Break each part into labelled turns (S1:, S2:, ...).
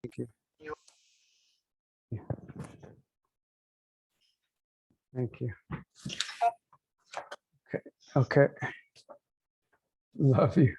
S1: Thank you. Yeah. Thank you. Okay. Okay. Love you.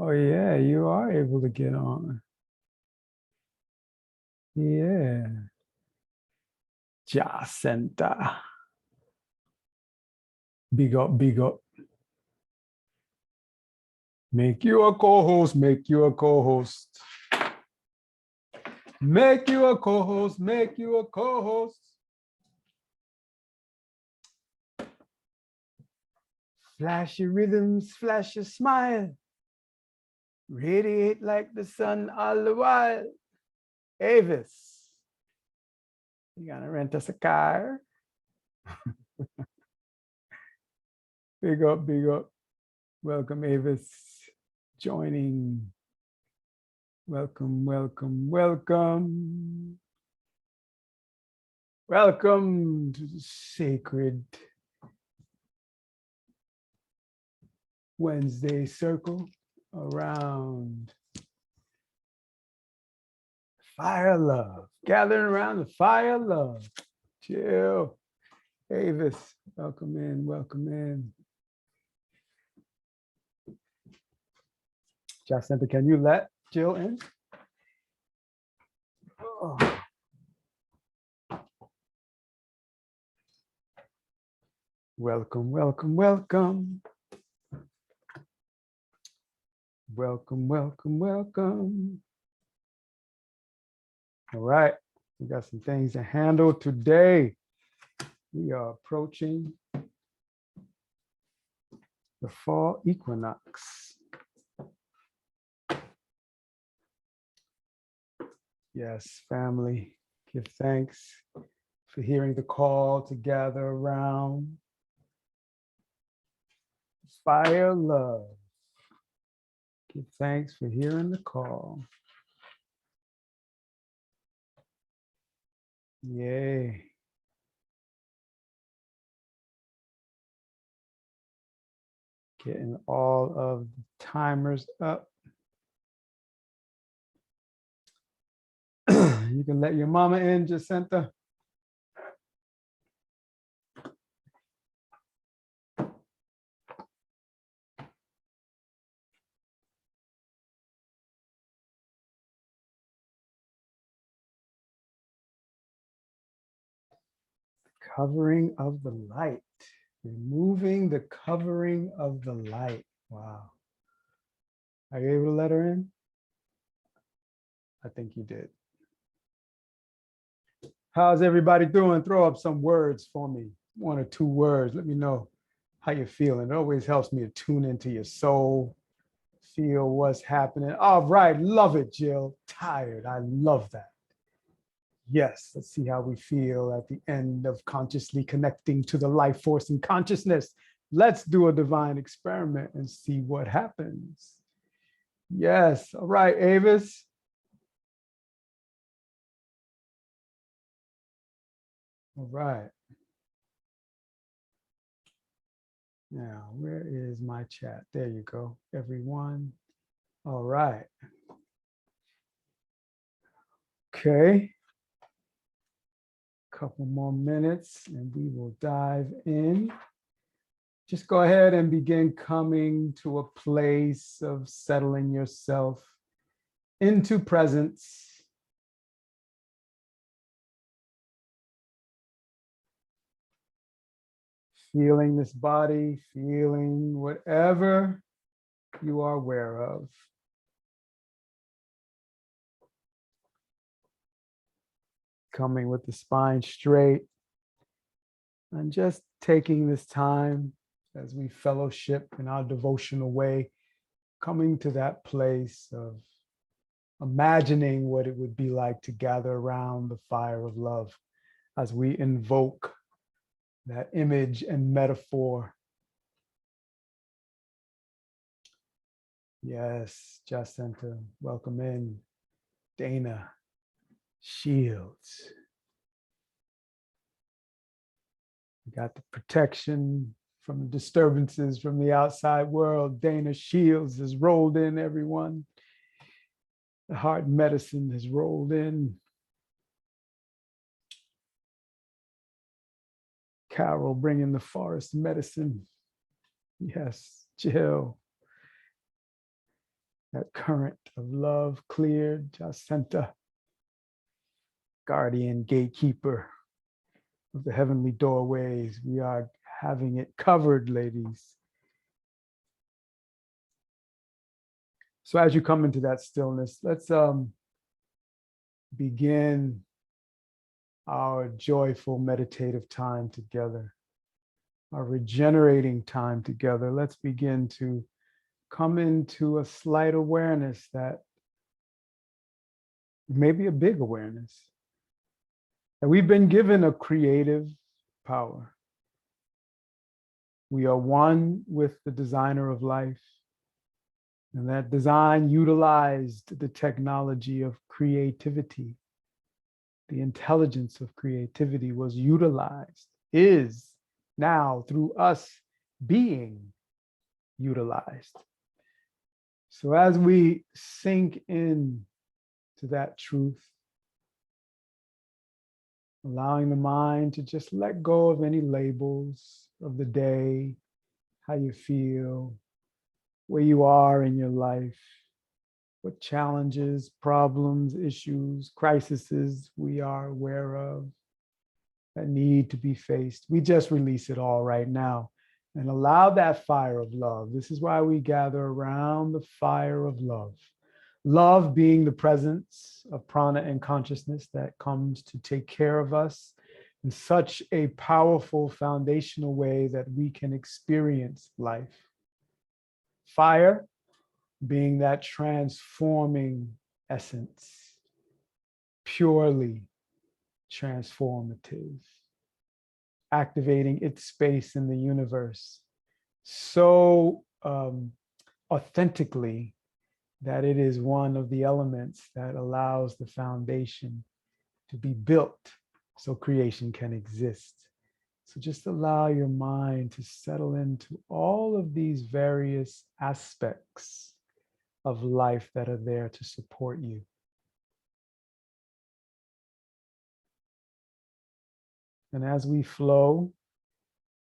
S1: Oh yeah, you are able to get on. Yeah. Jacinta. Big up, big up. Make you a co-host, make you a co-host. Make you a co-host, make you a co-host. Flash your rhythms, flash your smile. Radiate like the sun all the while. Avis, you gonna rent us a car? Big up, big up. Welcome, Avis, joining. Welcome, welcome, welcome. Welcome to the sacred Wednesday circle around fire of love. Gathering around the fire of love. Chill. Avis, welcome in, welcome in. Jacinta, can you let Jill in? Oh. Welcome, welcome, welcome. Welcome, welcome, welcome. All right, we got some things to handle today. We are approaching the fall equinox. Yes, family, give thanks for hearing the call to gather around fire love. Give thanks for hearing the call. Yay. Getting all of the timers up. You can let your mama in, Jacinta. Covering of the light. Removing the covering of the light. Wow. Are you able to let her in? I think you did. How's everybody doing? Throw up some words for me. 1 or 2 words. Let me know how you're feeling. It always helps me to tune into your soul, feel what's happening. All right. Love it, Jill. Tired. I love that. Yes. Let's see how we feel at the end of consciously connecting to the life force and consciousness. Let's do a divine experiment and see what happens. Yes. All right, Avis. All right. Now, where is my chat? There you go, everyone. All right. Okay. Couple more minutes and we will dive in. Just go ahead and begin coming to a place of settling yourself into presence. Feeling this body, feeling whatever you are aware of. Coming with the spine straight, And just taking this time as we fellowship in our devotional way, coming to that place of imagining what it would be like to gather around the fire of love as we invoke that image and metaphor. Yes, Jacinta, welcome in. Dana, Shields. We got the protection from the disturbances from the outside world. Dana Shields has rolled in, everyone. The heart medicine has rolled in. Carol bringing the forest medicine. Yes, Jill. That current of love cleared. Jacinta, guardian, gatekeeper of the heavenly doorways. We are having it covered, ladies. So as you come into that stillness, let's begin our joyful meditative time together, our regenerating time together. Let's begin to come into a slight awareness that maybe a big awareness that we've been given a creative power. We are one with the designer of life. And that design utilized the technology of creativity. The intelligence of creativity was utilized, is now through us being utilized. So as we sink in to that truth, allowing the mind to just let go of any labels of the day, how you feel, where you are in your life, what challenges, problems, issues, crises we are aware of that need to be faced. We just release it all right now and allow that fire of love. This is why we gather around the fire of love. Love being the presence of prana and consciousness that comes to take care of us in such a powerful foundational way that we can experience life. Fire being that transforming essence, purely transformative, activating its space in the universe so authentically that it is one of the elements that allows the foundation to be built so creation can exist. So just allow your mind to settle into all of these various aspects of life that are there to support you. And as we flow,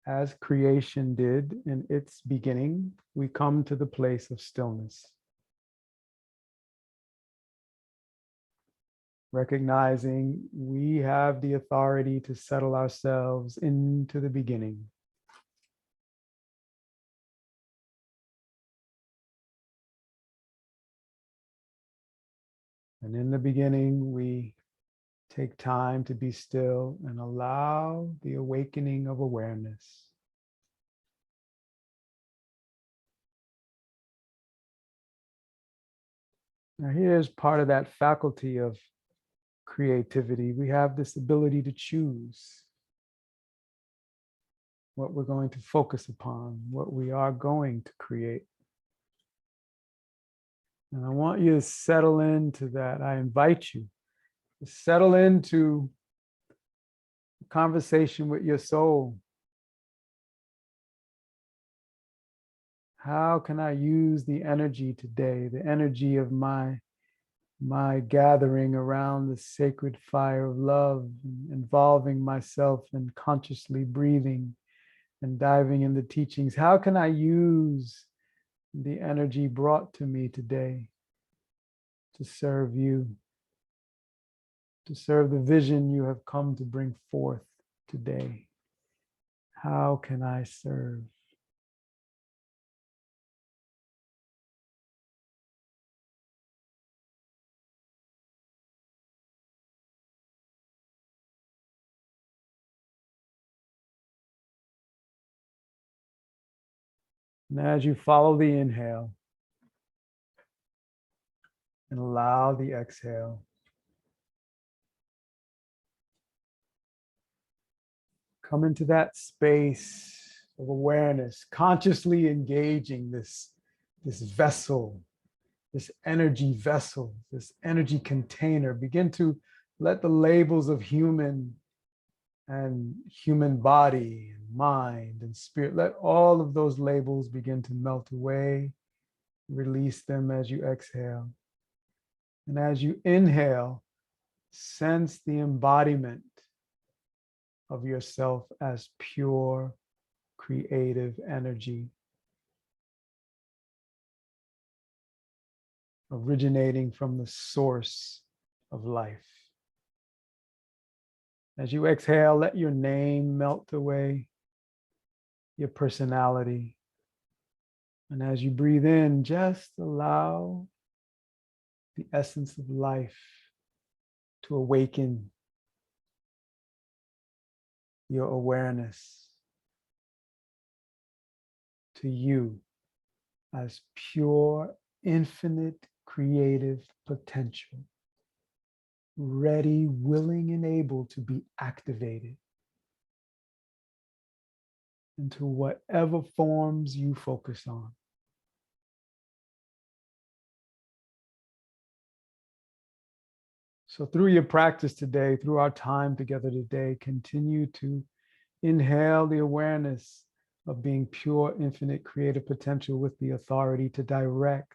S1: as creation did in its beginning, we come to the place of stillness. Recognizing we have the authority to settle ourselves into the beginning. And in the beginning, we take time to be still and allow the awakening of awareness. Now, here's part of that faculty of creativity. We have this ability to choose what we're going to focus upon, what we are going to create. And I want you to settle into that. I invite you to settle into a conversation with your soul. How can I use the energy today, the energy of my gathering around the sacred fire of love, involving myself in consciously breathing and diving in the teachings? How can I use the energy brought to me today to serve you, to serve the vision you have come to bring forth today? How can I serve? And as you follow the inhale and allow the exhale, come into that space of awareness, consciously engaging this vessel, this energy vessel, this energy container. Begin to let the labels of human and human body and mind and spirit, let all of those labels begin to melt away. Release them as you exhale. And as you inhale, sense the embodiment of yourself as pure, creative energy, originating from the source of life. As you exhale, let your name melt away, your personality. And as you breathe in, just allow the essence of life to awaken your awareness to you as pure, infinite, creative potential, ready, willing, and able to be activated into whatever forms you focus on. So through your practice today, through our time together today, continue to inhale the awareness of being pure, infinite, creative potential with the authority to direct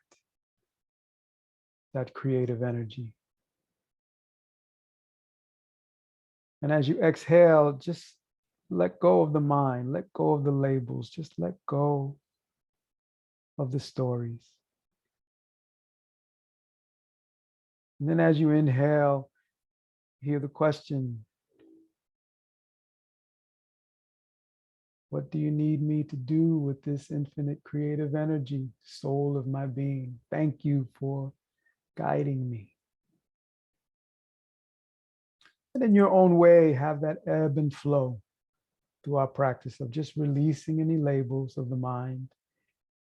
S1: that creative energy. And as you exhale, just let go of the mind, let go of the labels, just let go of the stories. And then as you inhale, hear the question, what do you need me to do with this infinite creative energy, soul of my being? Thank you for guiding me. And in your own way, have that ebb and flow through our practice of just releasing any labels of the mind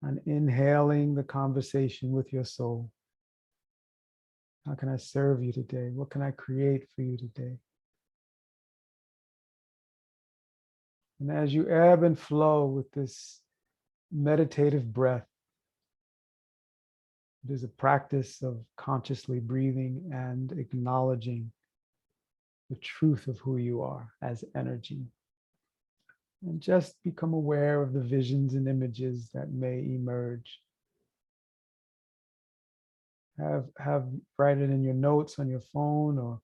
S1: and inhaling the conversation with your soul. How can I serve you today? What can I create for you today? And as you ebb and flow with this meditative breath, it is a practice of consciously breathing and acknowledging the truth of who you are as energy. And just become aware of the visions and images that may emerge. Write it in your notes on your phone, or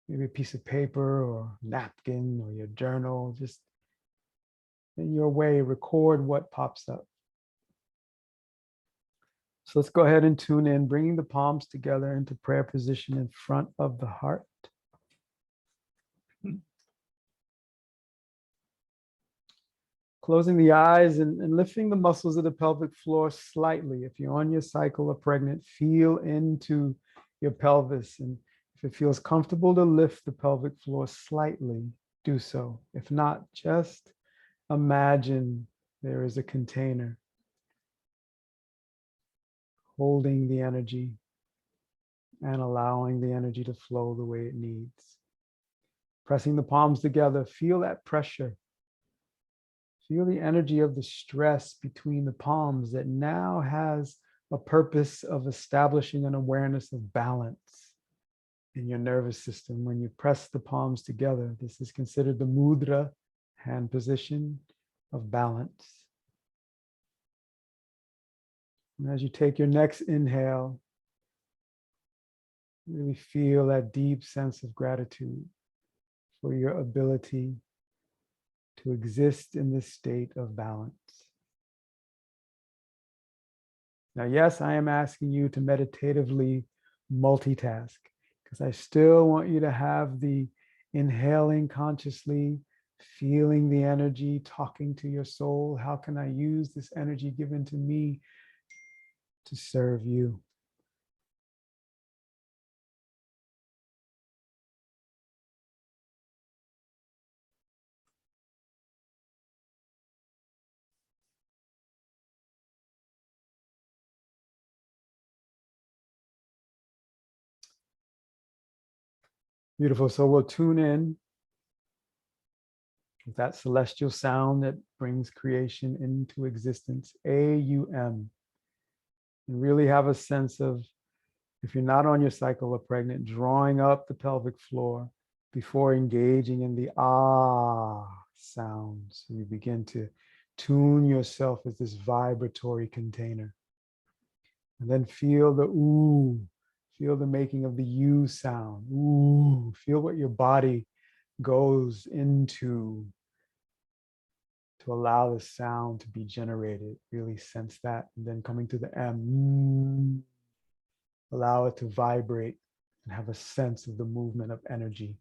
S1: maybe a piece of paper or napkin or your journal. Just in your way, record what pops up. So let's go ahead and tune in, bringing the palms together into prayer position in front of the heart. Closing the eyes and lifting the muscles of the pelvic floor slightly. If you're on your cycle or pregnant, feel into your pelvis. And if it feels comfortable to lift the pelvic floor slightly, do so. If not, just imagine there is a container holding the energy and allowing the energy to flow the way it needs. Pressing the palms together, feel that pressure. Feel the energy of the stress between the palms that now has a purpose of establishing an awareness of balance in your nervous system. When you press the palms together, this is considered the mudra, hand position of balance. And as you take your next inhale, really feel that deep sense of gratitude for your ability to exist in this state of balance. Now, yes, I am asking you to meditatively multitask, because I still want you to have the inhaling consciously, feeling the energy, talking to your soul. How can I use this energy given to me to serve you? Beautiful. So we'll tune in with that celestial sound that brings creation into existence, AUM, and really have a sense of, if you're not on your cycle or pregnant, drawing up the pelvic floor before engaging in the ah sound. So you begin to tune yourself as this vibratory container. And then feel the ooh, feel the making of the U sound. Ooh, feel what your body goes into to allow the sound to be generated. Really sense that. And then coming to the M, allow it to vibrate and have a sense of the movement of energy,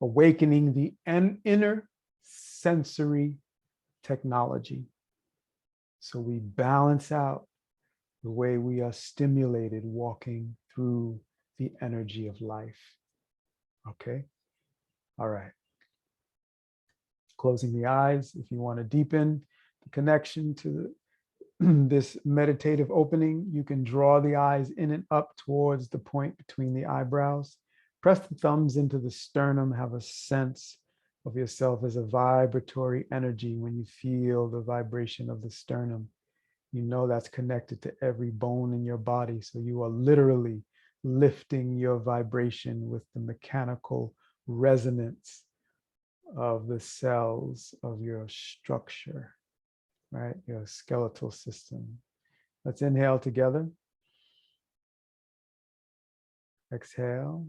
S1: awakening the inner sensory technology. So we balance out the way we are stimulated walking through the energy of life. Okay. All right. Closing the eyes. If you want to deepen the connection to this meditative opening, you can draw the eyes in and up towards the point between the eyebrows. Press the thumbs into the sternum. Have a sense of yourself as a vibratory energy. When you feel the vibration of the sternum, you know that's connected to every bone in your body. So you are literally lifting your vibration with the mechanical resonance of the cells of your structure, right? Your skeletal system. Let's inhale together. Exhale.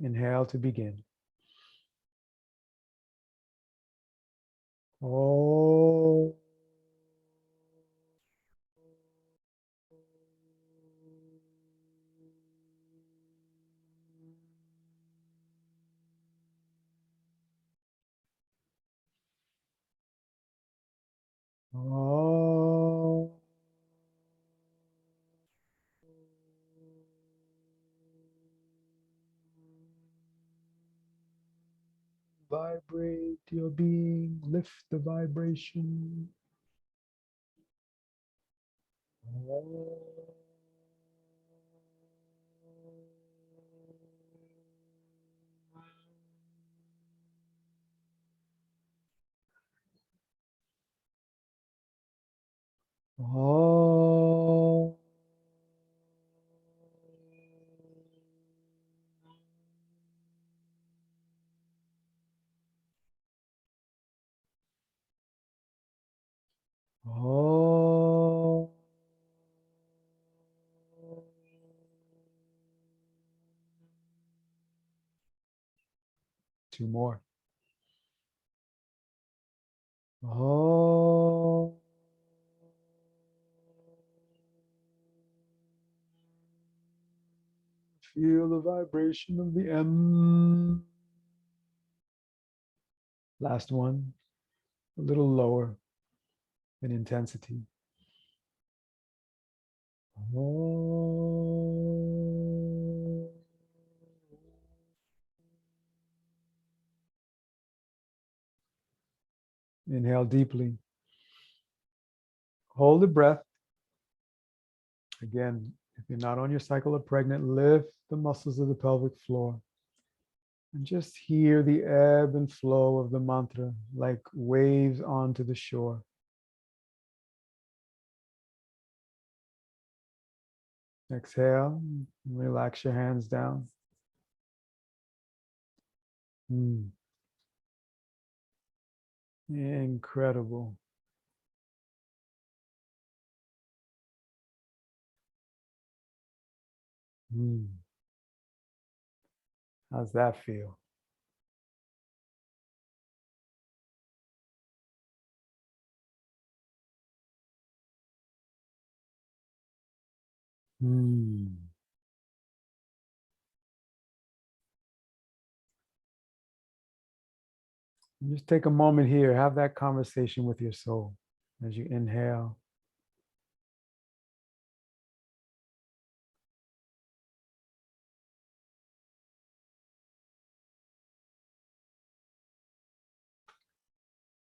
S1: Inhale to begin. Oh. Oh. Vibrate your being, lift the vibration. Oh. Oh. Oh. Two more. Oh. Feel the vibration of the M. Last one, a little lower in intensity. Oh. Inhale deeply. Hold the breath. Again, if you're not on your cycle or pregnant, lift the muscles of the pelvic floor. And just hear the ebb and flow of the mantra like waves onto the shore. Exhale, relax your hands down. Incredible. How's that feel? Just take a moment here, have that conversation with your soul as you inhale.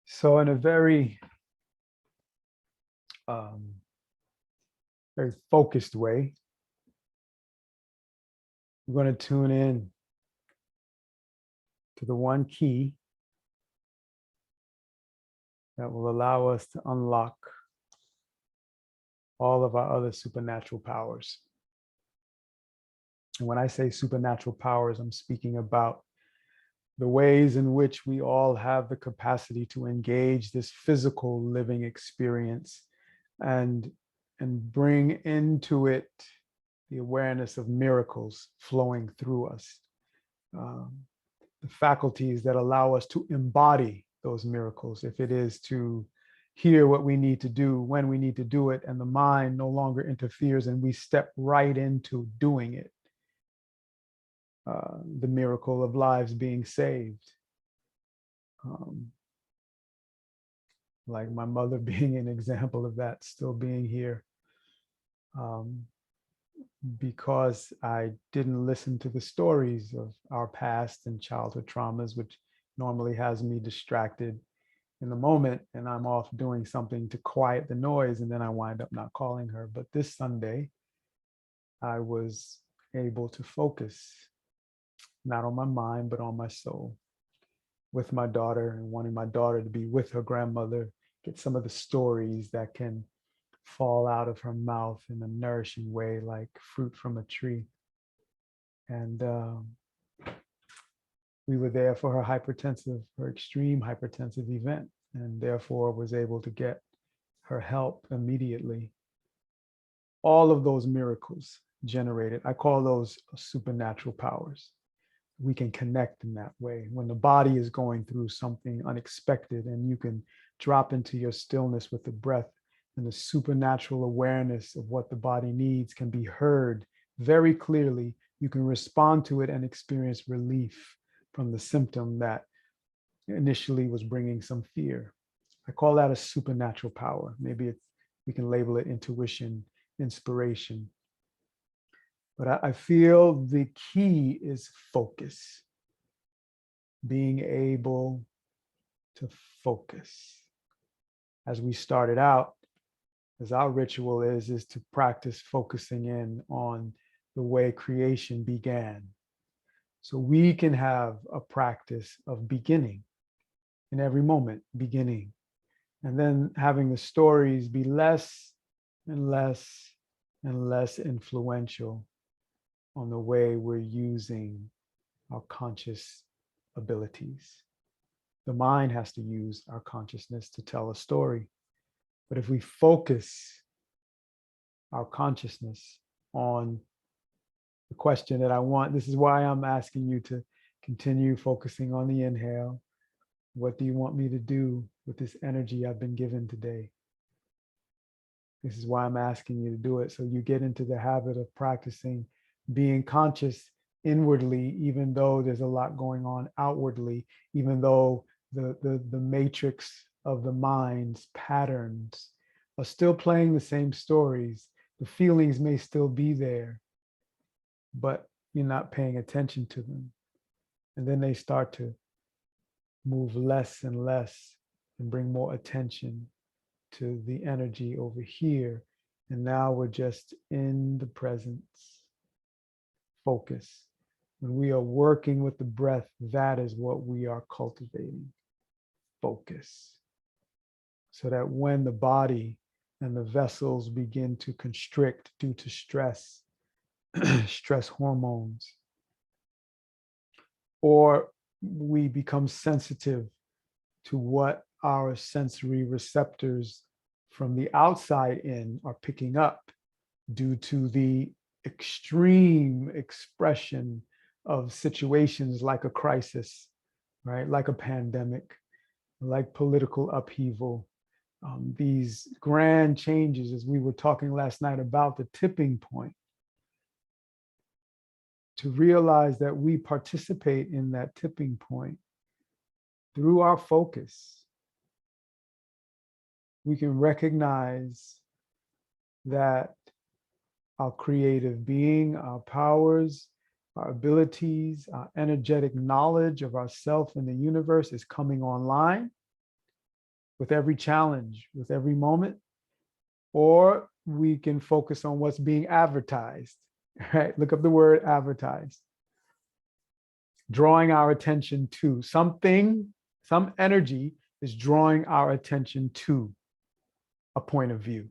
S1: So in a very, very focused way, We're going to tune in to the one key that will allow us to unlock all of our other supernatural powers. And when I say supernatural powers, I'm speaking about the ways in which we all have the capacity to engage this physical living experience and bring into it the awareness of miracles flowing through us, the faculties that allow us to embody those miracles, if it is to hear what we need to do when we need to do it, and the mind no longer interferes and we step right into doing it. The miracle of lives being saved. Like my mother being an example of that, still being here. Because I didn't listen to the stories of our past and childhood traumas, which normally has me distracted in the moment, and I'm off doing something to quiet the noise, and then I wind up not calling her. But this Sunday, I was able to focus, not on my mind, but on my soul, with my daughter, and wanting my daughter to be with her grandmother, get some of the stories that can fall out of her mouth in a nourishing way, like fruit from a tree. And we were there for her extreme hypertensive event, and therefore was able to get her help immediately. All of those miracles generated, I call those supernatural powers. We can connect in that way. When the body is going through something unexpected, and you can drop into your stillness with the breath, and the supernatural awareness of what the body needs can be heard very clearly, you can respond to it and experience relief from the symptom that initially was bringing some fear. I call that a supernatural power. Maybe we can label it intuition, inspiration. But I feel the key is focus. Being able to focus. As we started out, as our ritual is to practice focusing in on the way creation began. So we can have a practice of beginning in every moment, beginning, and then having the stories be less and less and less influential on the way we're using our conscious abilities. The mind has to use our consciousness to tell a story. But if we focus our consciousness on the question that I want, this is why I'm asking you to continue focusing on the inhale. What do you want me to do with this energy I've been given today? This is why I'm asking you to do it, so you get into the habit of practicing being conscious inwardly, even though there's a lot going on outwardly, even though the matrix of the mind's patterns are still playing the same stories. The feelings may still be there, but you're not paying attention to them. And then they start to move less and less and bring more attention to the energy over here. And now we're just in the presence. Focus. When we are working with the breath, that is what we are cultivating. Focus. So that when the body and the vessels begin to constrict due to stress, stress hormones, or we become sensitive to what our sensory receptors from the outside in are picking up due to the extreme expression of situations like a crisis, right? Like a pandemic, like political upheaval, these grand changes, as we were talking last night about the tipping point, to realize that we participate in that tipping point through our focus. We can recognize that our creative being, our powers, our abilities, our energetic knowledge of ourself and the universe is coming online with every challenge, with every moment, or we can focus on what's being advertised right? Look up the word advertise. Drawing our attention to something, some energy is drawing our attention to a point of view,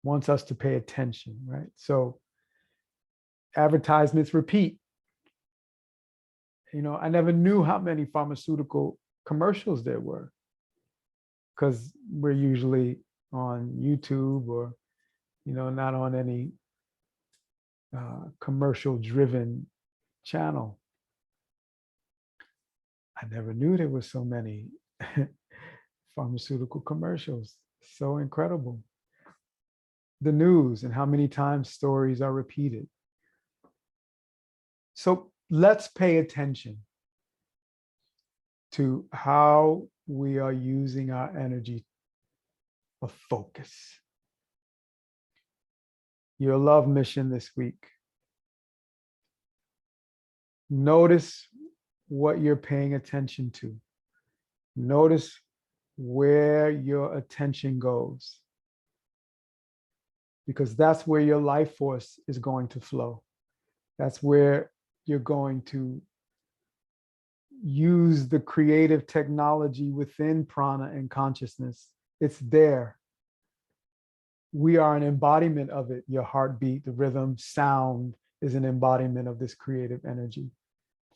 S1: wants us to pay attention, right? So advertisements repeat. I never knew how many pharmaceutical commercials there were because we're usually on YouTube or, not on any commercial driven channel. I never knew there were so many pharmaceutical commercials. So incredible. The news and how many times stories are repeated. So let's pay attention to how we are using our energy of focus. Your love mission this week. Notice what you're paying attention to. Notice where your attention goes, because that's where your life force is going to flow. That's where you're going to use the creative technology within prana and consciousness. It's there. We are an embodiment of it. Your heartbeat, the rhythm, sound is an embodiment of this creative energy.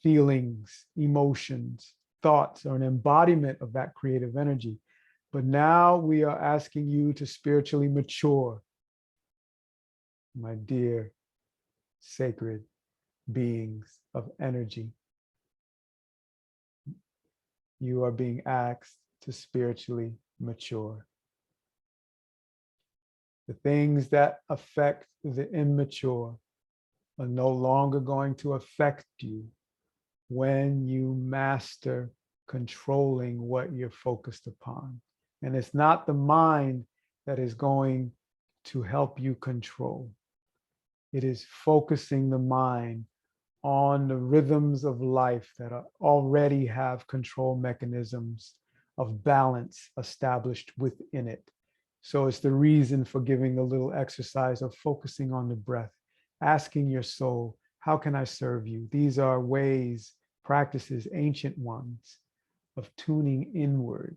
S1: Feelings, emotions, thoughts are an embodiment of that creative energy. But now we are asking you to spiritually mature, my dear sacred beings of energy. You are being asked to spiritually mature. The things that affect the immature are no longer going to affect you when you master controlling what you're focused upon. And it's not the mind that is going to help you control. It is focusing the mind on the rhythms of life that already have control mechanisms of balance established within it. So it's the reason for giving a little exercise of focusing on the breath, asking your soul, how can I serve you? These are ways, practices, ancient ones, of tuning inward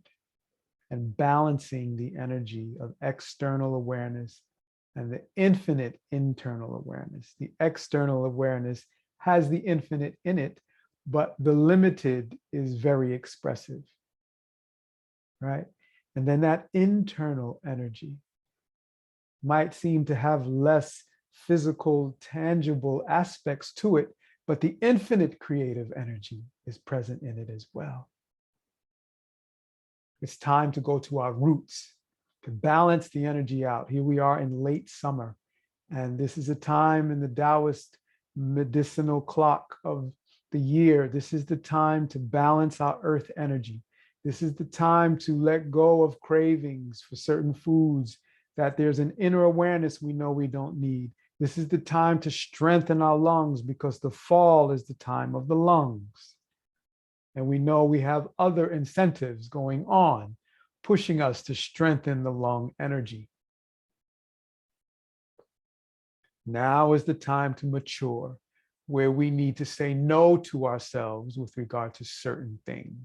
S1: and balancing the energy of external awareness and the infinite internal awareness. The external awareness has the infinite in it, but the limited is very expressive, right? And then that internal energy might seem to have less physical, tangible aspects to it, but the infinite creative energy is present in it as well. It's time to go to our roots, to balance the energy out. Here we are in late summer, and this is a time in the Taoist medicinal clock of the year. This is the time to balance our earth energy. This is the time to let go of cravings for certain foods that there's an inner awareness we know we don't need. This is the time to strengthen our lungs, because the fall is the time of the lungs. And we know we have other incentives going on, pushing us to strengthen the lung energy. Now is the time to mature, where we need to say no to ourselves with regard to certain things,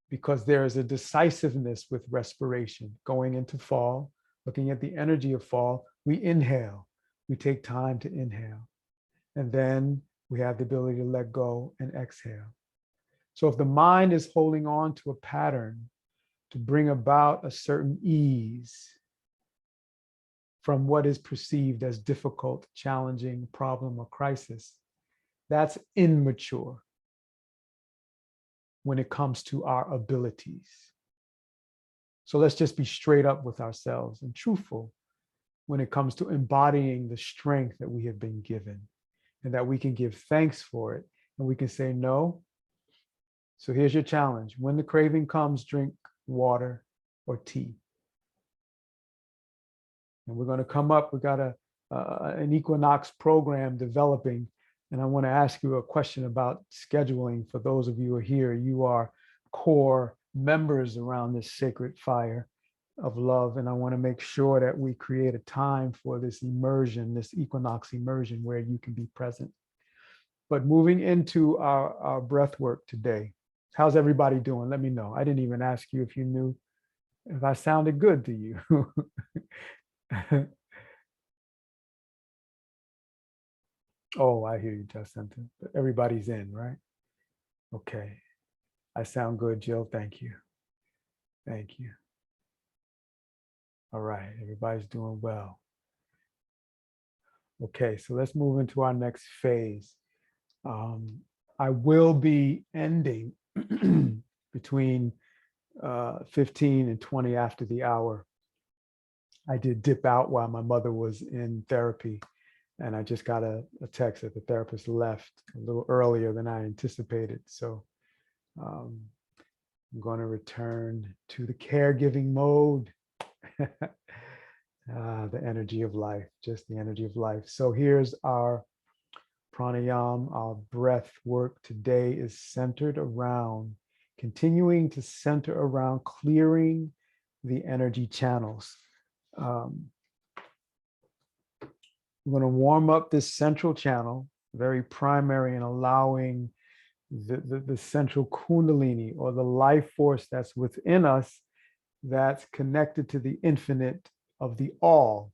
S1: because there is a decisiveness with respiration. Going into fall, looking at the energy of fall, we inhale. We take time to inhale. And then we have the ability to let go and exhale. So if the mind is holding on to a pattern to bring about a certain ease from what is perceived as difficult, challenging, problem, or crisis, that's immature when it comes to our abilities. So let's just be straight up with ourselves and truthful when it comes to embodying the strength that we have been given, and that we can give thanks for it, and we can say no. So here's your challenge. When the craving comes, drink water or tea. And we're going to come up, we got an equinox program developing, and I want to ask you a question about scheduling. For those of you who are here, you are core members around this sacred fire. of love. And I want to make sure that we create a time for this immersion, this equinox immersion, where you can be present. But moving into our breath work today, how's everybody doing? Let me know. I didn't even ask you if you knew if I sounded good to you. Oh, I hear you, Jacinta. But everybody's in, right? Okay. I sound good, Jill. Thank you. Thank you. All right. Everybody's doing well. Okay. So let's move into our next phase. I will be ending between 15 and 20 after the hour. I did dip out while my mother was in therapy, and I just got a text that the therapist left a little earlier than I anticipated. So I'm going to return to the caregiving mode. The energy of life, just the energy of life. So here's our pranayam. Our breath work today is centered around, continuing to center around clearing the energy channels. We're going to warm up this central channel, very primary, and allowing the central kundalini, or the life force that's within us, that's connected to the infinite of the all.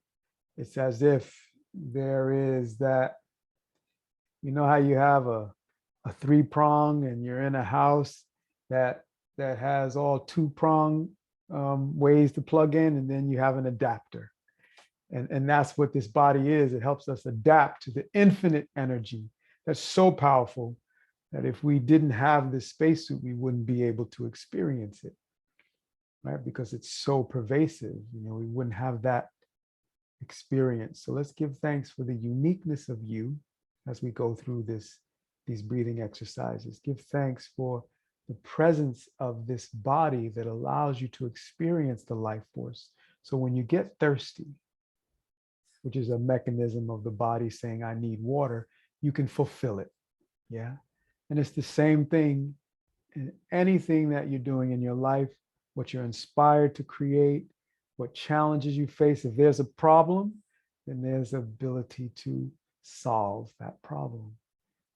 S1: It's as if there is that, you know how you have a three-prong and you're in a house that has all two-prong ways to plug in, and then you have an adapter. And that's what this body is. It helps us adapt to the infinite energy that's so powerful that if we didn't have this spacesuit, we wouldn't be able to experience it, right? Because it's so pervasive, we wouldn't have that experience. So let's give thanks for the uniqueness of you as we go through these breathing exercises. Give thanks for the presence of this body that allows you to experience the life force. So when you get thirsty, which is a mechanism of the body saying, I need water, you can fulfill it. Yeah. And it's the same thing in anything that you're doing in your life, what you're inspired to create, what challenges you face. If there's a problem, then there's ability to solve that problem.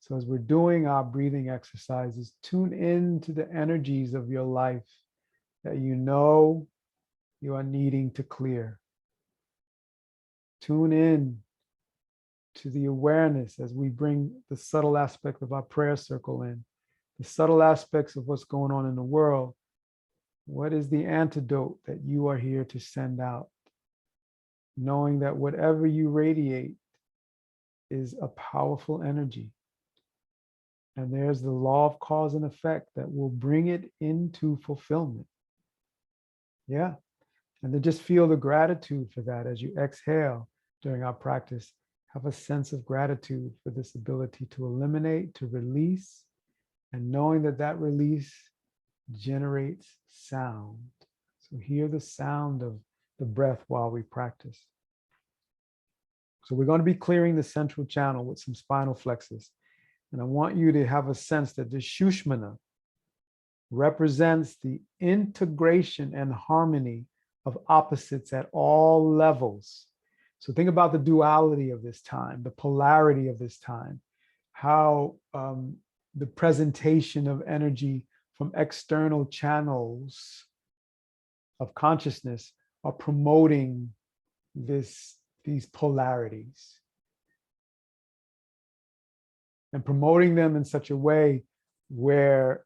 S1: So as we're doing our breathing exercises, tune into the energies of your life that you are needing to clear. Tune in to the awareness as we bring the subtle aspect of our prayer circle in, the subtle aspects of what's going on in the world. What is the antidote that you are here to send out? Knowing that whatever you radiate is a powerful energy. And there's the law of cause and effect that will bring it into fulfillment. Yeah. And then just feel the gratitude for that as you exhale during our practice. Have a sense of gratitude for this ability to eliminate, to release, and knowing that that release generates sound. So hear the sound of the breath while we practice. So we're going to be clearing the central channel with some spinal flexors. And I want you to have a sense that the Shushmana represents the integration and harmony of opposites at all levels. So think about the duality of this time, the polarity of this time, how the presentation of energy from external channels of consciousness are promoting these polarities and promoting them in such a way where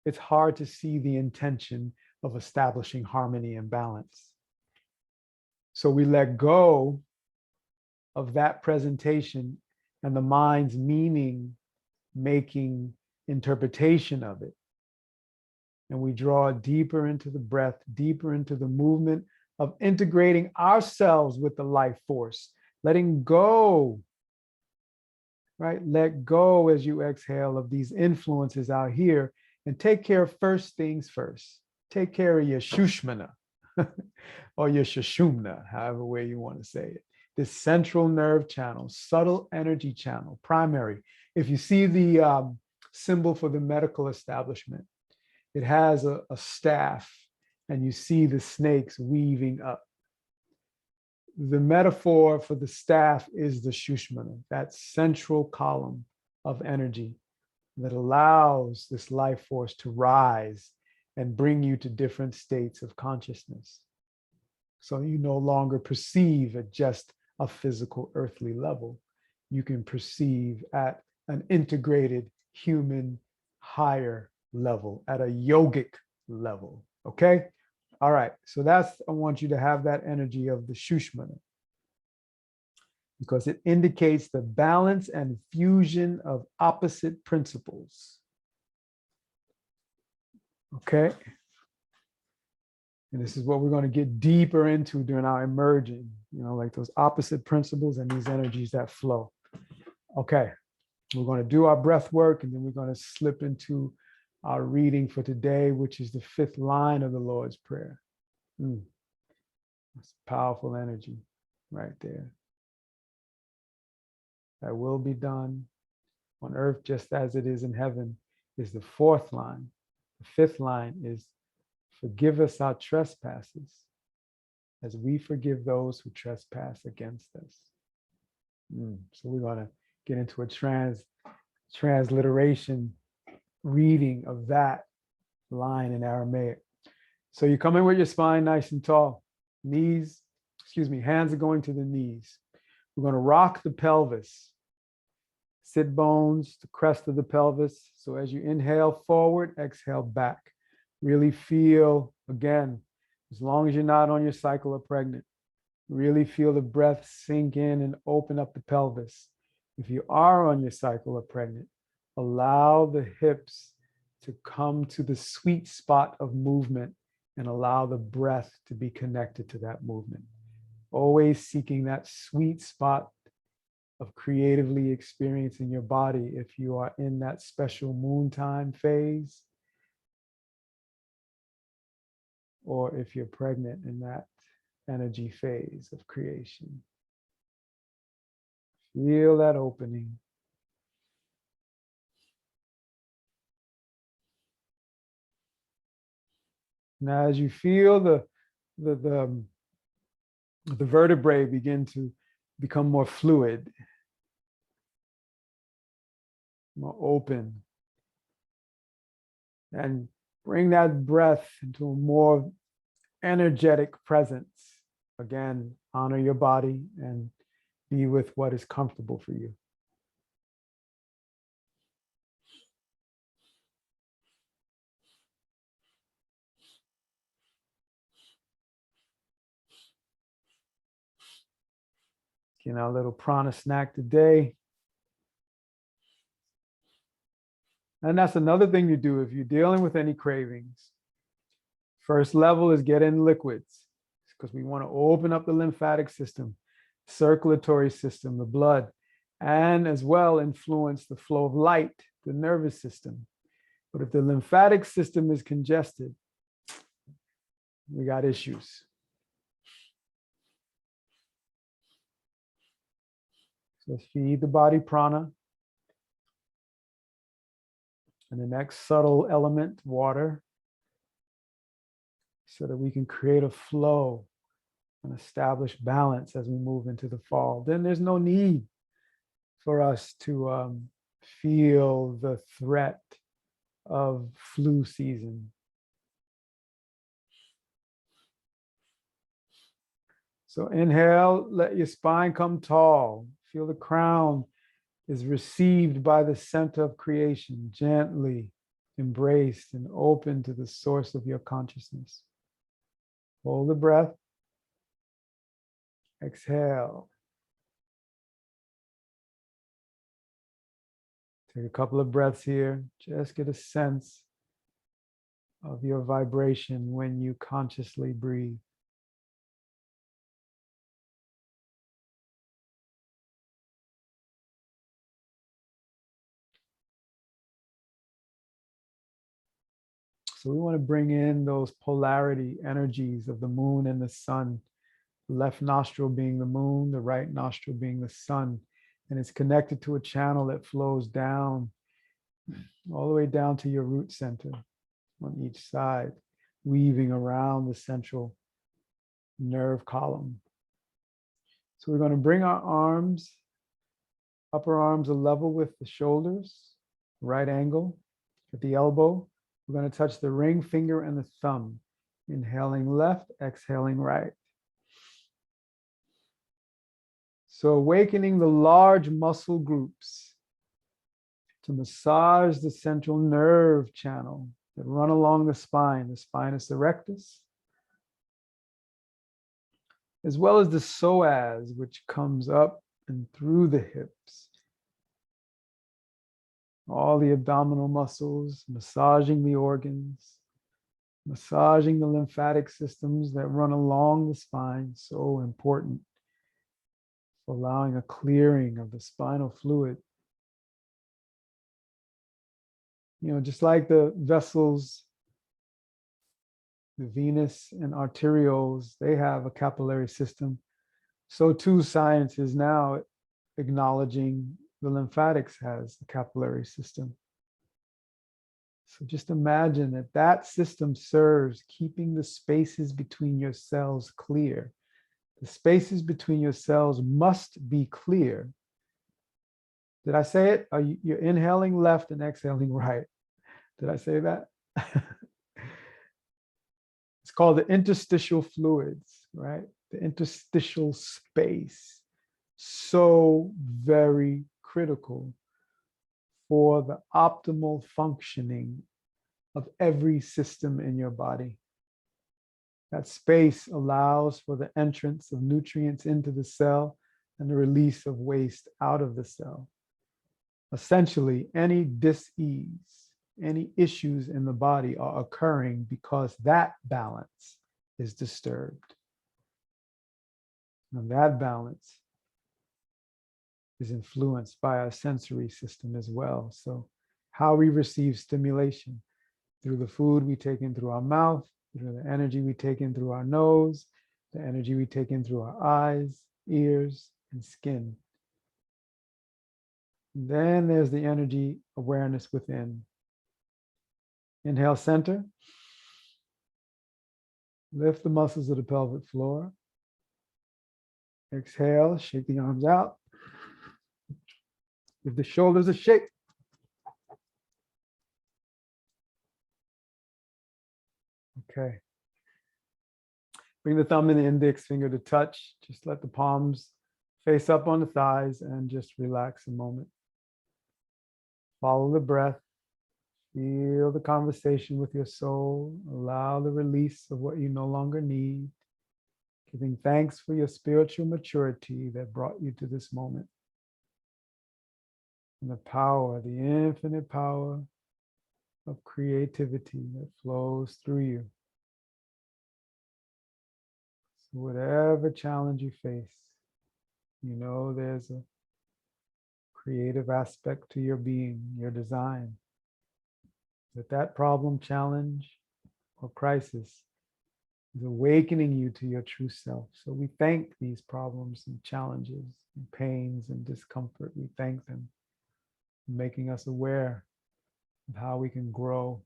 S1: it's hard to see the intention of establishing harmony and balance. So we let go of that presentation and the mind's meaning making interpretation of it. And we draw deeper into the breath, deeper into the movement of integrating ourselves with the life force, letting go, right? Let go as you exhale of these influences out here, and take care of first things first. Take care of your Shushmana or your Shushumna, however way you want to say it. This central nerve channel, subtle energy channel, primary. If you see the symbol for the medical establishment, It has a staff, and you see the snakes weaving up. The metaphor for the staff is the Shushmana, that central column of energy that allows this life force to rise and bring you to different states of consciousness. So you no longer perceive at just a physical earthly level. You can perceive at an integrated human higher level, at a yogic level. Okay? All right. So I want you to have that energy of the Shushmana, because it indicates the balance and fusion of opposite principles. Okay? And this is what we're going to get deeper into during our emerging, like those opposite principles and these energies that flow. Okay, we're going to do our breath work, and then we're going to slip into our reading for today, which is the 5th line of the Lord's Prayer. That's powerful energy right there. That will be done on earth just as it is in heaven is the 4th line. The 5th line is, forgive us our trespasses as we forgive those who trespass against us. So we're going to get into a transliteration reading of that line in Aramaic. So you come in with your spine nice and tall. Hands are going to the knees. We're going to rock the pelvis. Sit bones, the crest of the pelvis. So as you inhale forward, exhale back. Really feel, again, as long as you're not on your cycle or pregnant, really feel the breath sink in and open up the pelvis. If you are on your cycle or pregnant, allow the hips to come to the sweet spot of movement and allow the breath to be connected to that movement. Always seeking that sweet spot of creatively experiencing your body if you are in that special moon time phase, or if you're pregnant in that energy phase of creation. Feel that opening. Now, as you feel the vertebrae begin to become more fluid, more open, and bring that breath into a more energetic presence. Again, honor your body and be with what is comfortable for you. Getting our little Prana Snack today. And that's another thing you do if you're dealing with any cravings. First level is get in liquids, because we want to open up the lymphatic system, circulatory system, the blood, and as well influence the flow of light, the nervous system. But if the lymphatic system is congested, we got issues. So feed the body prana. And the next subtle element, water, so that we can create a flow and establish balance as we move into the fall. Then there's no need for us to feel the threat of flu season. So inhale, let your spine come tall. Feel the crown is received by the center of creation, gently embraced and open to the source of your consciousness. Hold the breath. Exhale. Take a couple of breaths here. Just get a sense of your vibration when you consciously breathe. So we want to bring in those polarity energies of the moon and the sun, the left nostril being the moon, the right nostril being the sun. And it's connected to a channel that flows down, all the way down to your root center. on each side, weaving around the central nerve column. So we're going to bring our arms, upper arms are level with the shoulders, right angle at the elbow. We're going to touch the ring finger and the thumb. Inhaling left, exhaling right. So awakening the large muscle groups to massage the central nerve channel that run along the spinus erectus, as well as the psoas, which comes up and through the hips. All the abdominal muscles, massaging the organs, massaging the lymphatic systems that run along the spine, so important for allowing a clearing of the spinal fluid. Just like the vessels, the venous and arterioles, they have a capillary system. So too, science is now acknowledging the lymphatics has a capillary system. So just imagine that system serves keeping the spaces between your cells clear. The spaces between your cells must be clear. Did I say it? You're inhaling left and exhaling right. Did I say that? It's called the interstitial fluids, right? The interstitial space. So very critical for the optimal functioning of every system in your body. That space allows for the entrance of nutrients into the cell and the release of waste out of the cell. Essentially, any dis-ease, any issues in the body are occurring because that balance is disturbed. And that balance is influenced by our sensory system as well. So how we receive stimulation through the food we take in through our mouth, through the energy we take in through our nose, the energy we take in through our eyes, ears, and skin. Then there's the energy awareness within. Inhale, center. Lift the muscles of the pelvic floor. Exhale, shake the arms out. Give the shoulders a shake. Okay. Bring the thumb and the index finger to touch. Just let the palms face up on the thighs and just relax a moment. Follow the breath. Feel the conversation with your soul. Allow the release of what you no longer need. Giving thanks for your spiritual maturity that brought you to this moment. And the power, the infinite power of creativity that flows through you. So whatever challenge you face, there's a creative aspect to your being, your design. That problem, challenge, or crisis is awakening you to your true self. So we thank these problems and challenges and pains and discomfort. We thank them for making us aware of how we can grow.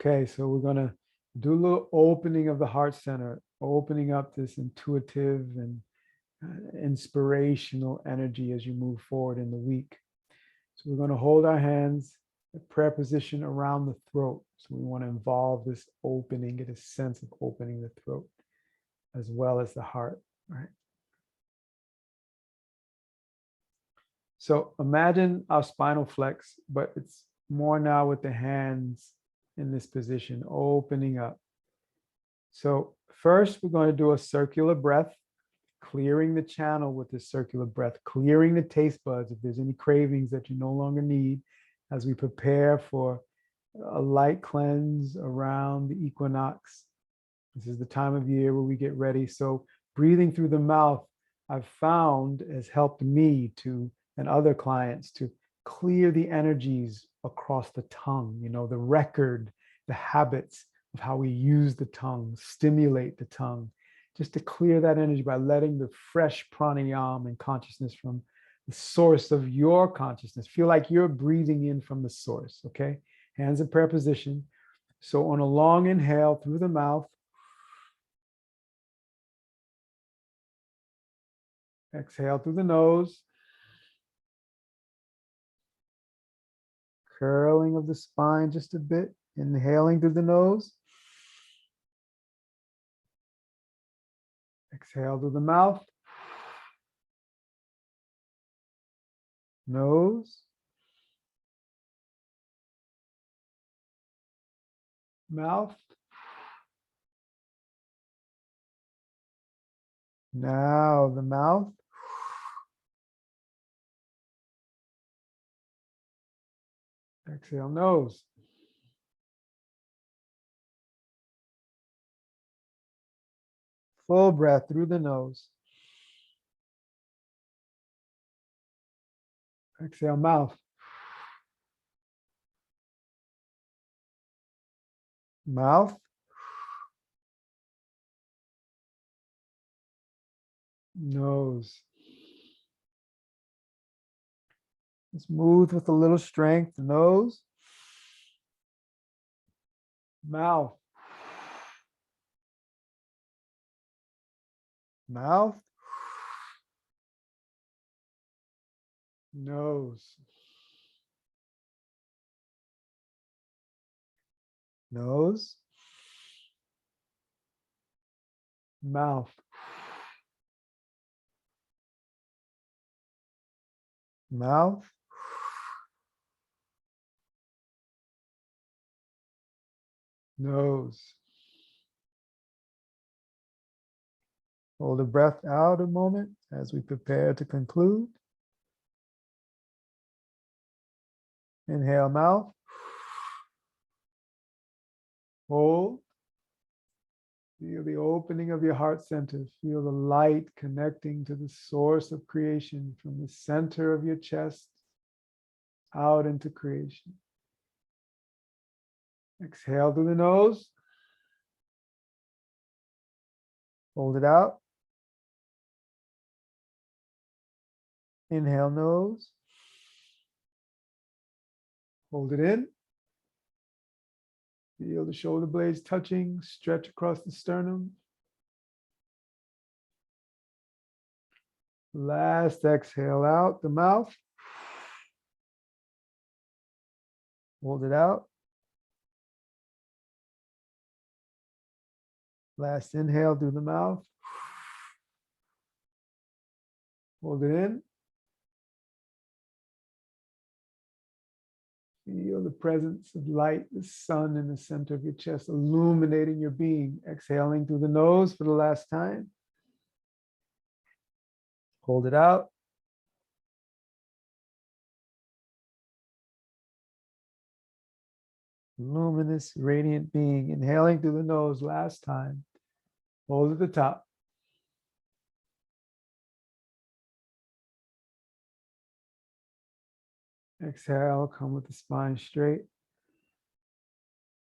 S1: Okay, so we're going to do a little opening of the heart center, opening up this intuitive and inspirational energy as you move forward in the week. So we're going to hold our hands at prayer position around the throat. So we want to involve this opening, get a sense of opening the throat as well as the heart, right? So imagine our spinal flex, but it's more now with the hands in this position, opening up. So first, we're going to do a circular breath, clearing the channel with this circular breath, clearing the taste buds if there's any cravings that you no longer need as we prepare for a light cleanse around the equinox. This is the time of year where we get ready. So breathing through the mouth, I've found has helped me to, and other clients, to clear the energies across the tongue, the record, the habits of how we use the tongue, stimulate the tongue, just to clear that energy by letting the fresh pranayama and consciousness from the source of your consciousness. Feel like you're breathing in from the source, okay? Hands in prayer position. So on a long inhale through the mouth, exhale through the nose, curling of the spine just a bit, inhaling through the nose, exhale through the mouth, nose, mouth. Now the mouth. Exhale, nose. Full breath through the nose. Exhale, mouth. Mouth. Nose. Smooth with a little strength. Nose. Mouth. Mouth. Nose. Nose. Mouth. Mouth. Nose. Hold the breath out a moment as we prepare to conclude. Inhale, mouth. Hold. Feel the opening of your heart center. Feel the light connecting to the source of creation from the center of your chest out into creation. Exhale through the nose. Hold it out. Inhale, nose. Hold it in. Feel the shoulder blades touching, stretch across the sternum. Last exhale out the mouth. Hold it out. Last inhale through the mouth. Hold it in. Feel the presence of light, the sun in the center of your chest, illuminating your being. Exhaling through the nose for the last time. Hold it out. Luminous, radiant being. Inhaling through the nose last time. Hold at the top. Exhale, come with the spine straight.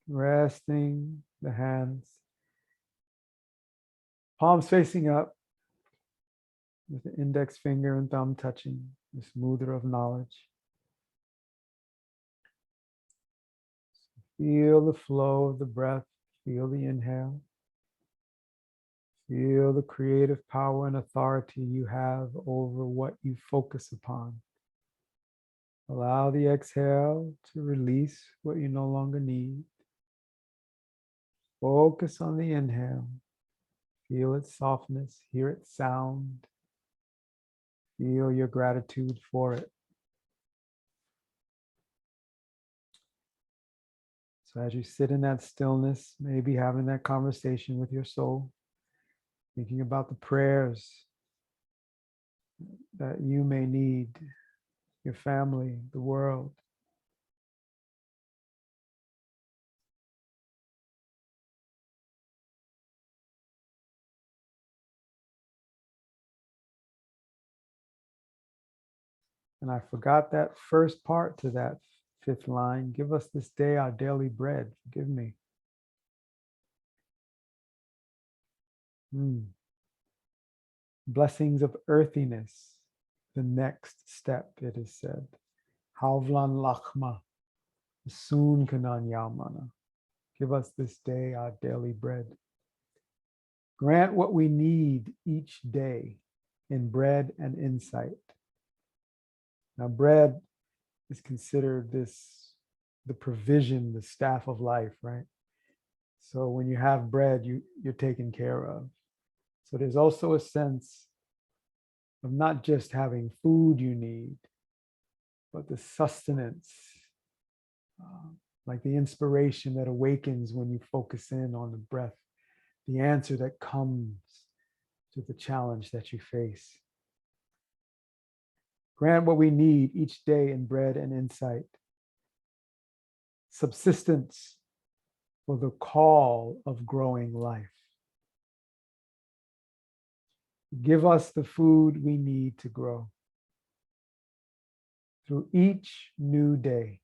S1: Resting the hands. Palms facing up with the index finger and thumb touching, the smoother of knowledge. Feel the flow of the breath. Feel the inhale. Feel the creative power and authority you have over what you focus upon. Allow the exhale to release what you no longer need. Focus on the inhale. Feel its softness, hear its sound. Feel your gratitude for it. So as you sit in that stillness, maybe having that conversation with your soul, thinking about the prayers that you may need, your family, the world. And I forgot that first part to that fifth line. Give us this day our daily bread. Forgive me. blessings of earthiness, the next step, it is said. Havlan Lakma, Soon Kanan Yamana. Give us this day our daily bread. Grant what we need each day in bread and insight. Now, bread is considered the provision, the staff of life, right? So when you have bread, you're taken care of. So there's also a sense of not just having food you need, but the sustenance, like the inspiration that awakens when you focus in on the breath, the answer that comes to the challenge that you face. Grant what we need each day in bread and insight. Subsistence for the call of growing life. Give us the food we need to grow. Through each new day,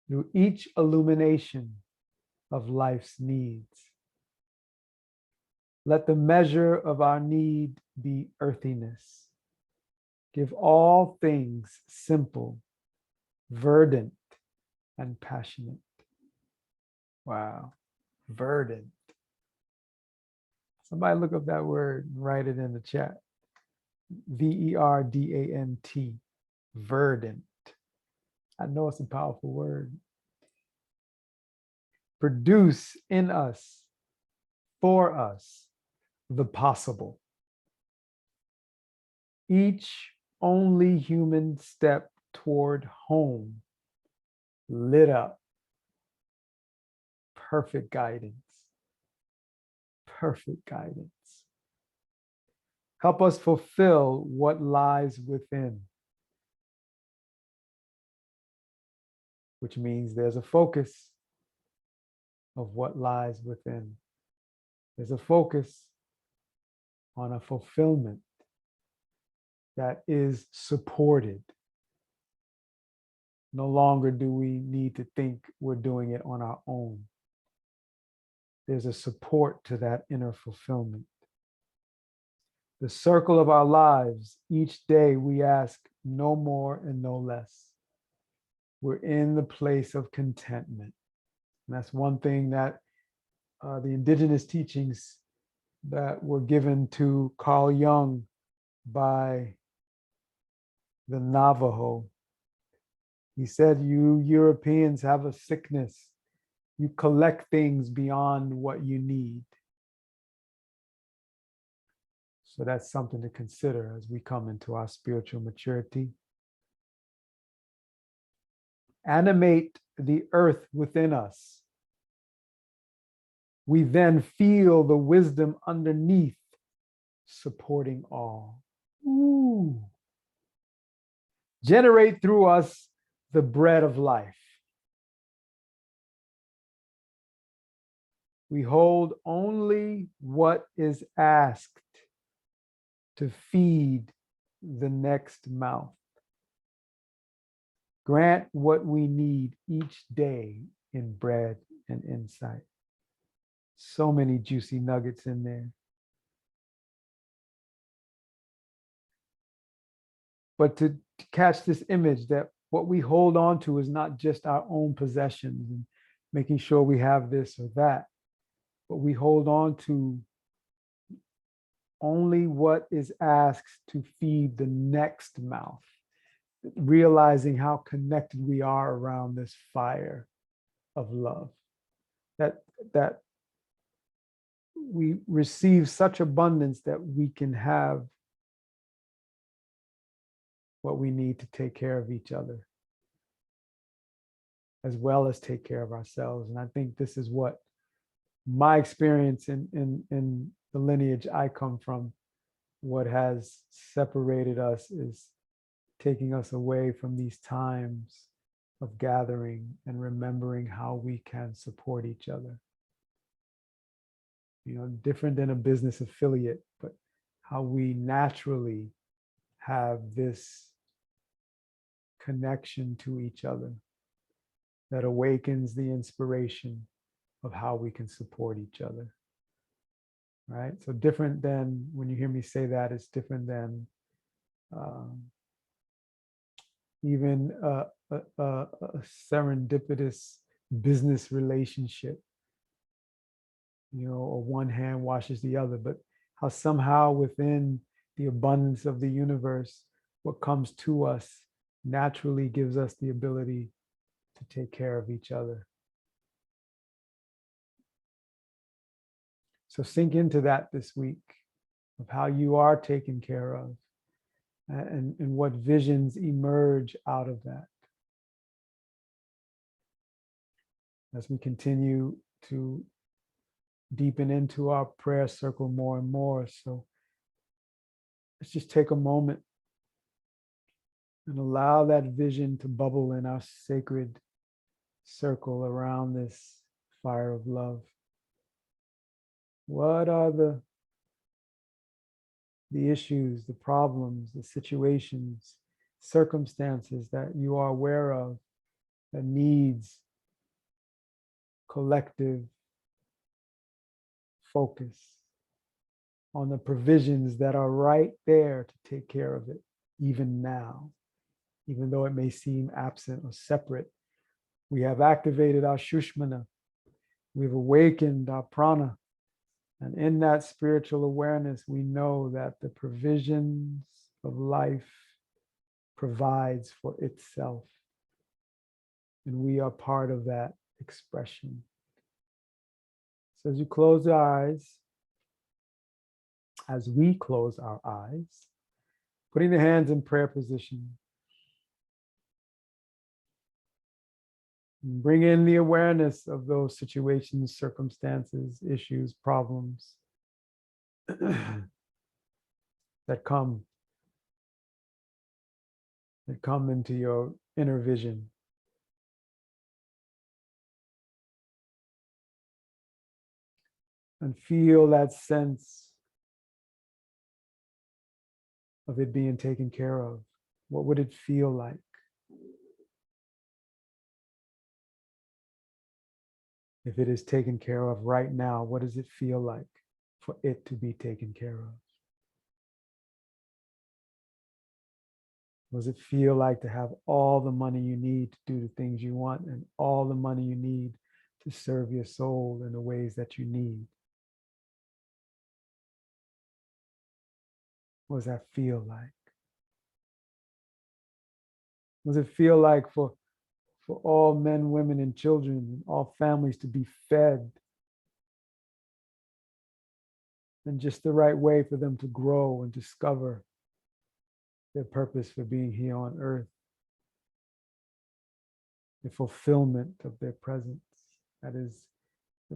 S1: through each illumination of life's needs. Let the measure of our need be earthiness. Give all things simple, verdant, and passionate. Wow, verdant. Somebody look up that word and write it in the chat. Verdant, verdant. I know it's a powerful word. Produce in us, for us, the possible. Each only human step toward home, lit up. Perfect guidance. Perfect guidance. Help us fulfill what lies within, which means there's a focus of what lies within. There's a focus on a fulfillment that is supported. No longer do we need to think we're doing it on our own. There's a support to that inner fulfillment. The circle of our lives, each day we ask no more and no less. We're in the place of contentment. And that's one thing that the indigenous teachings that were given to Carl Jung by the Navajo. He said, you Europeans have a sickness. You collect things beyond what you need. So that's something to consider as we come into our spiritual maturity. Animate the earth within us. We then feel the wisdom underneath, supporting all. Ooh. Generate through us the bread of life. We hold only what is asked to feed the next mouth. Grant what we need each day in bread and insight. So many juicy nuggets in there. But to catch this image that what we hold on to is not just our own possessions and making sure we have this or that, but we hold on to only what is asked to feed the next mouth, realizing how connected we are around this fire of love, that we receive such abundance that we can have what we need to take care of each other, as well as take care of ourselves. And I think this is what my experience in the lineage I come from, what has separated us is taking us away from these times of gathering and remembering how we can support each other. You know, different than a business affiliate, but how we naturally have this connection to each other that awakens the inspiration of how we can support each other. right? So different than, when you hear me say that, it's different than um, even a serendipitous business relationship, or one hand washes the other, but how somehow within the abundance of the universe, what comes to us naturally gives us the ability to take care of each other. So sink into that this week, of how you are taken care of, and what visions emerge out of that as we continue to deepen into our prayer circle more and more. So let's just take a moment and allow that vision to bubble in our sacred circle around this fire of love. What are the issues, the problems, the situations, circumstances that you are aware of that needs collective focus on the provisions that are right there to take care of it, even now, even though it may seem absent or separate. We have activated our Shushmana. We've awakened our prana. And in that spiritual awareness, we know that the provisions of life provides for itself. And we are part of that expression. So as you close your eyes, as we close our eyes, putting the hands in prayer position, bring in the awareness of those situations, circumstances, issues, problems that come into your inner vision. And feel that sense of it being taken care of. What would it feel like? If it is taken care of right now, what does it feel like for it to be taken care of? What does it feel like to have all the money you need to do the things you want, and all the money you need to serve your soul in the ways that you need? What does that feel like? What does it feel like for all men, women, and children, and all families to be fed in just the right way for them to grow and discover their purpose for being here on earth, the fulfillment of their presence? That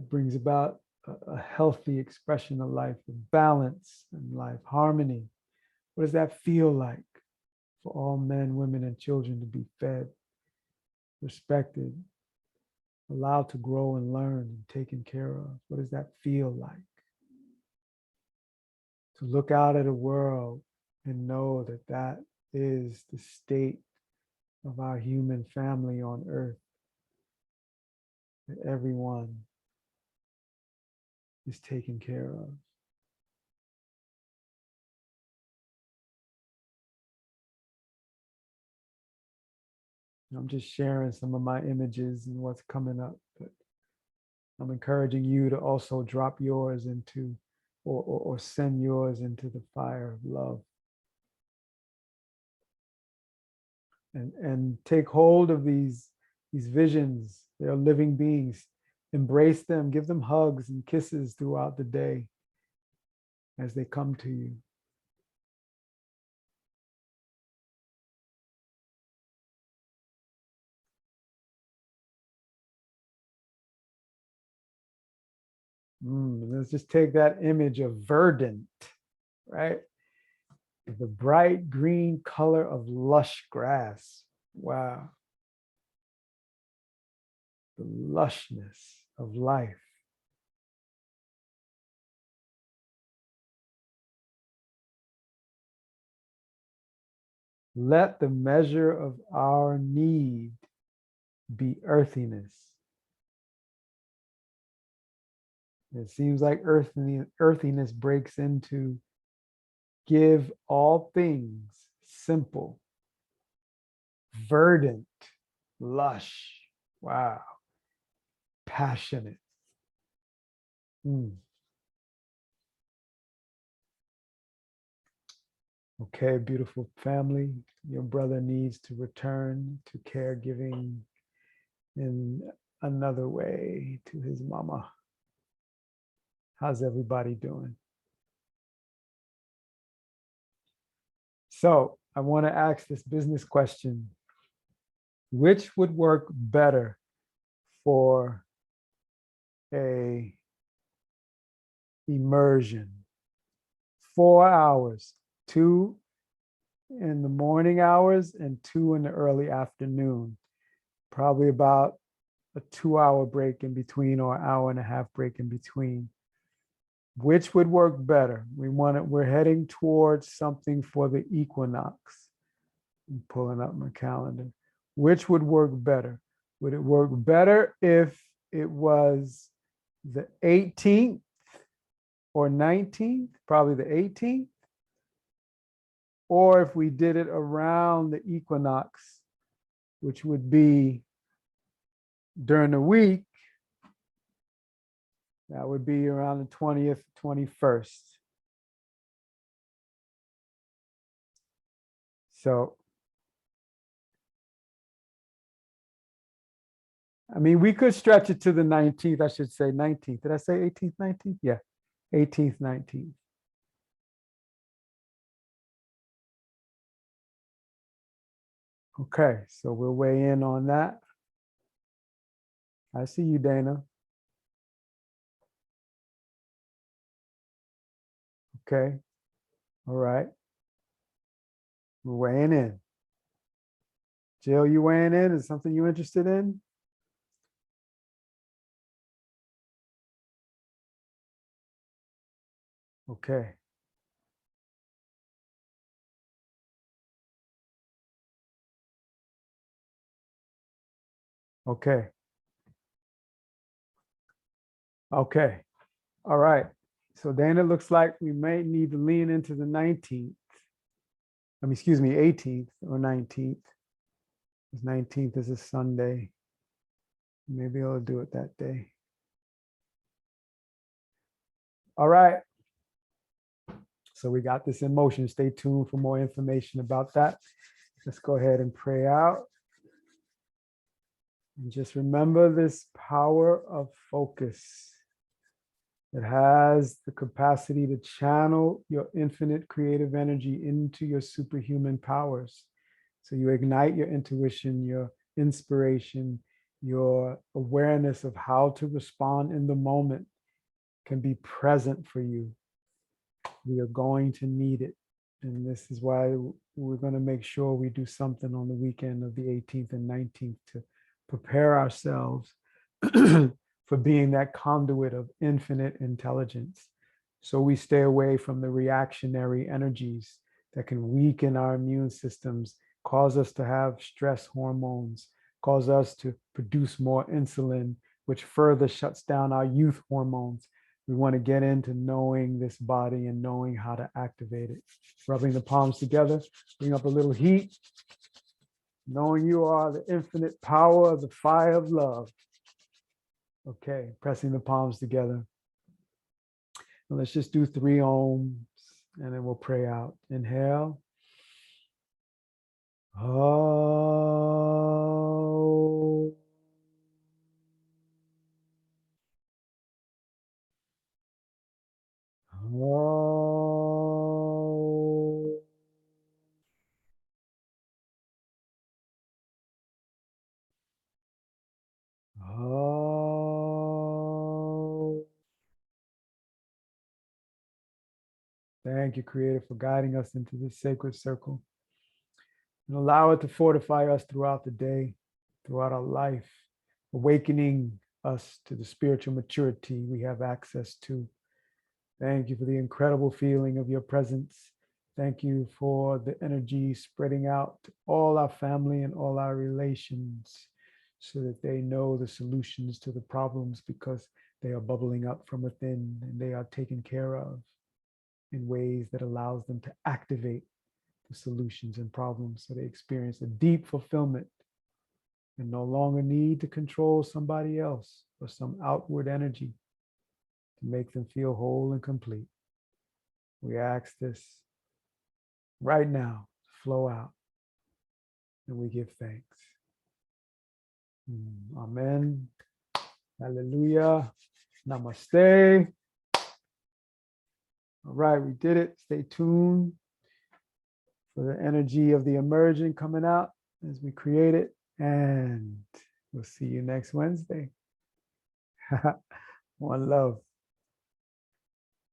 S1: brings about a healthy expression of life, of balance and life, harmony. What does that feel like for all men, women, and children to be fed, respected, allowed to grow and learn and taken care of? What does that feel like? To look out at a world and know that that is the state of our human family on earth, that everyone is taken care of. I'm just sharing some of my images and what's coming up, but I'm encouraging you to also drop yours into, or send yours into the fire of love. And take hold of these visions. They are living beings. Embrace them, give them hugs and kisses throughout the day as they come to you. Let's just take that image of verdant, right? The bright green color of lush grass. Wow. The lushness of life. Let the measure of our need be earthiness. It seems like earthiness breaks into give all things simple, verdant, lush. Wow. Passionate. Mm. Okay, beautiful family. Your brother needs to return to caregiving in another way to his mama. How's everybody doing? So I want to ask this business question. Which would work better for a immersion? 4 hours, 2 in the morning hours and 2 in the early afternoon. Probably about a 2-hour break in between or an hour and a half break in between. Which would work better? We're heading towards something for the equinox. I'm pulling up my calendar. Which would work better? Would it work better if it was the 18th or 19th? Probably the 18th. Or if we did it around the equinox, which would be during the week, that would be around the 20th, 21st. So, I mean, we could stretch it to the 19th. I should say 19th. Did I say 18th, 19th? Yeah, 18th, 19th. Okay, so we'll weigh in on that. I see you, Dana. Okay, all right. We're weighing in. Jill, you weighing in? Is something you interested in? Okay. Okay. Okay. All right. So Dana, looks like we may need to lean into the 19th. I mean, excuse me, 18th or 19th. Because 19th is a Sunday. Maybe I'll do it that day. All right. So we got this in motion. Stay tuned for more information about that. Let's go ahead and pray out. And just remember this power of focus. It has the capacity to channel your infinite creative energy into your superhuman powers. So you ignite your intuition, your inspiration, your awareness of how to respond in the moment can be present for you. We are going to need it. And this is why we're going to make sure we do something on the weekend of the 18th and 19th to prepare ourselves for being that conduit of infinite intelligence. So we stay away from the reactionary energies that can weaken our immune systems, cause us to have stress hormones, cause us to produce more insulin, which further shuts down our youth hormones. We want to get into knowing this body and knowing how to activate it. Rubbing the palms together, bring up a little heat, knowing you are the infinite power of the fire of love. Okay, pressing the palms together. And let's just do 3 ohms and then we'll pray out. Inhale. Oh. Oh. Oh. Thank you, Creator, for guiding us into this sacred circle. And allow it to fortify us throughout the day, throughout our life, awakening us to the spiritual maturity we have access to. Thank you for the incredible feeling of your presence. Thank you for the energy spreading out to all our family and all our relations so that they know the solutions to the problems because They are bubbling up from within, and they are taken care of in ways that allows them to activate the solutions and problems, so they experience a deep fulfillment and no longer need to control somebody else or some outward energy to make them feel whole and complete. We ask this right now to flow out, and we give thanks. Amen. Hallelujah. Namaste. All right, we did it. Stay tuned for the energy of the emerging coming out as we create it. And we'll see you next Wednesday. One love.